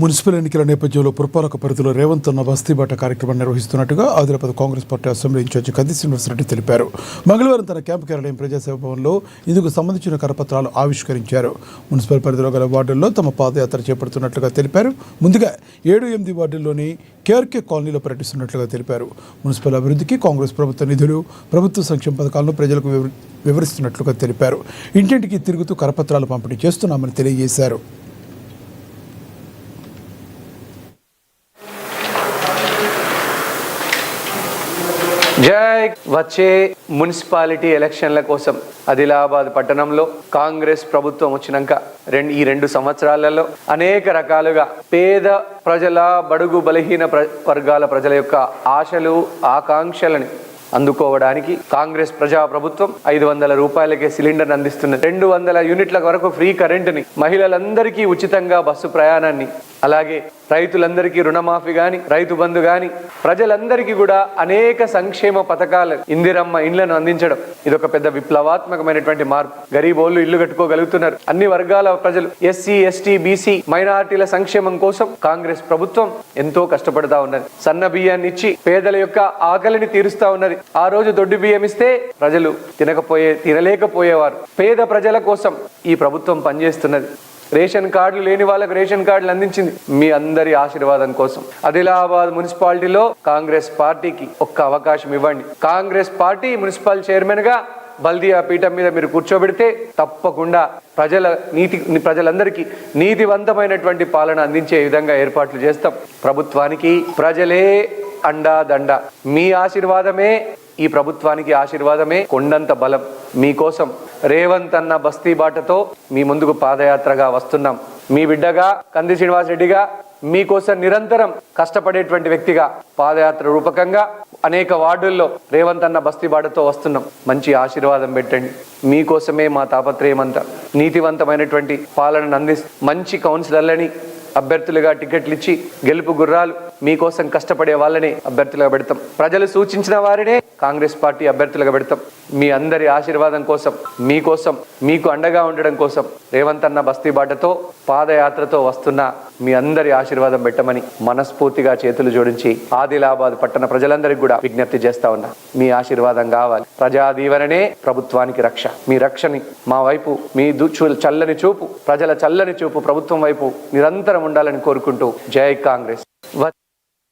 Municipal ఎన్నికల నేపథ్యంలో పురపాలక పరిధిలో రేవంత్ అన్న బస్తీబాట కార్యక్రమం నిర్వహిస్తున్నట్టుగా Adilabad Congress party assembly incharge Kaddi Srinivasareddy తెలిపారు. మంగళవారం తన క్యాంపు కార్యాలయం ప్రజాసేవ భవన్లో ఇందుకు సంబంధించిన కరపత్రాలు ఆవిష్కరించారు. మున్సిపల్ పరిధిలో గల వార్డుల్లో తమ పాదయాత్ర చేపడుతున్నట్లుగా తెలిపారు. ముందుగా 7-8 వార్డుల్లోని కేఆర్కే కాలనీలో పర్యటిస్తున్నట్లుగా తెలిపారు. మున్సిపల్ అభివృద్ధికి కాంగ్రెస్ ప్రభుత్వ నిధులు, ప్రభుత్వ సంక్షేమ పథకాలను ప్రజలకు వివరిస్తున్నట్లుగా తెలిపారు. ఇంటింటికి తిరుగుతూ కరపత్రాలు పంపిణీ చేస్తున్నామని తెలియజేశారు. జై వచ్చే మున్సిపాలిటీ ఎలక్షన్ల కోసం ఆదిలాబాద్ పట్టణంలో కాంగ్రెస్ ప్రభుత్వం వచ్చినాక ఈ 2 సంవత్సరాలలో అనేక రకాలుగా పేద ప్రజల, బడుగు బలహీన వర్గాల ప్రజల యొక్క ఆశలు, ఆకాంక్షలని అందుకోవడానికి కాంగ్రెస్ ప్రజా ప్రభుత్వం 500 రూపాయలకే సిలిండర్ అందిస్తున్నది. 200 యూనిట్ల వరకు ఫ్రీ కరెంటుని, మహిళలందరికీ ఉచితంగా బస్సు ప్రయాణాన్ని, అలాగే రైతులందరికీ రుణమాఫీ గాని, రైతు బంధు గాని, ప్రజలందరికీ కూడా అనేక సంక్షేమ పథకాలు, ఇందిరమ్మ ఇండ్లను అందించడం ఇదొక పెద్ద విప్లవాత్మకమైనటువంటి మార్పు. గరీబోళ్ళు ఇల్లు కట్టుకోగలుగుతున్నారు. అన్ని వర్గాల ప్రజలు, ఎస్సీ, ఎస్టీ, బీసీ, మైనారిటీల సంక్షేమం కోసం కాంగ్రెస్ ప్రభుత్వం ఎంతో కష్టపడతా ఉన్నది. సన్న బియ్యాన్ని ఇచ్చి పేదల యొక్క ఆకలిని తీరుస్తా ఉన్నది. ఆ రోజు దొడ్డు బియ్యం ఇస్తే ప్రజలు తినలేకపోయేవారు. పేద ప్రజల కోసం ఈ ప్రభుత్వం పనిచేస్తున్నది. రేషన్ కార్డులు లేని వాళ్ళకు రేషన్ కార్డులు అందించింది. మీ అందరి ఆశీర్వాదం కోసం ఆదిలాబాద్ మున్సిపాలిటీలో కాంగ్రెస్ పార్టీకి ఒక్క అవకాశం ఇవ్వండి. కాంగ్రెస్ పార్టీ మున్సిపల్ చైర్మన్ గా బల్దియా పీఠం మీద మీరు కూర్చోబెడితే తప్పకుండా ప్రజలందరికీ నీతివంతమైనటువంటి పాలన అందించే విధంగా ఏర్పాట్లు చేస్తాం. ప్రభుత్వానికి ప్రజలే అండాదండ. మీ ఆశీర్వాదమే ఈ ప్రభుత్వానికి ఆశీర్వాదమే కొండంత బలం. మీకోసం రేవంత్ అన్న బస్తీ బాటతో మీ ముందుకు పాదయాత్రగా వస్తున్నాం. మీ బిడ్డగా కంది శ్రీనివాసరెడ్డిగా మీకోసం నిరంతరం కష్టపడేటువంటి వ్యక్తిగా పాదయాత్ర రూపకంగా అనేక వార్డుల్లో రేవంత్ అన్న బస్తీ బాటతో వస్తున్నాం. మంచి ఆశీర్వాదం పెట్టండి. మీకోసమే మా తాపత్రయం అంతా. నీతివంతమైనటువంటి పాలనను మంచి కౌన్సిలర్లని అభ్యర్థులుగా టికెట్లు ఇచ్చి గెలుపు గుర్రాలు మీకోసం కష్టపడే వాళ్ళని అభ్యర్థులుగా పెడతాం. ప్రజలు సూచించిన వారినే కాంగ్రెస్ పార్టీ అభ్యర్థులుగా పెడతాం. మీ అందరి ఆశీర్వాదం కోసం, మీకోసం, మీకు అండగా ఉండడం కోసం రేవంత్ అన్న బస్తీ బాటతో పాదయాత్రతో వస్తున్న మీ అందరి ఆశీర్వాదం పెట్టమని మనస్ఫూర్తిగా చేతులు జోడించి ఆదిలాబాద్ పట్టణ ప్రజలందరికీ కూడా విజ్ఞప్తి చేస్తా ఉన్నా. మీ ఆశీర్వాదం కావాలి. ప్రజా దీవెననే ప్రభుత్వానికి రక్ష. మీ రక్షని మా వైపు, మీ చల్లని చూపు, ప్రజల చల్లని చూపు ప్రభుత్వం వైపు నిరంతరం ఉండాలని కోరుకుంటూ జై కాంగ్రెస్.